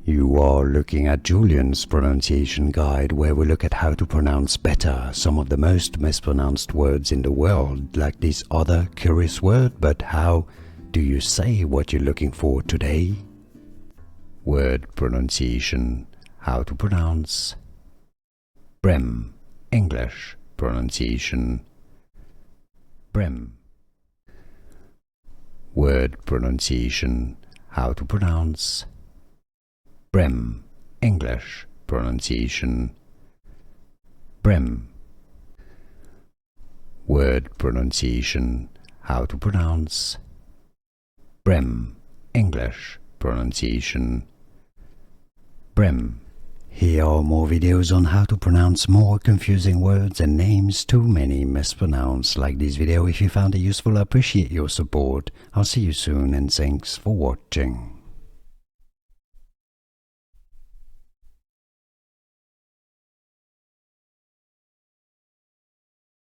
You are looking at Julian's pronunciation guide, where we look at how to pronounce better some of the most mispronounced words in the world, like this other curious word. But how do you say what you're looking for today? Word pronunciation. How to pronounce Brim. English pronunciation. Brim. Word pronunciation. How to pronounce Brim. English pronunciation. Brim. Word pronunciation. How to pronounce Brim. English pronunciation. Brim. Here are more videos on how to pronounce more confusing words and names too many mispronounced. Like this video if you found it useful. I appreciate your support. I'll see you soon and thanks for watching.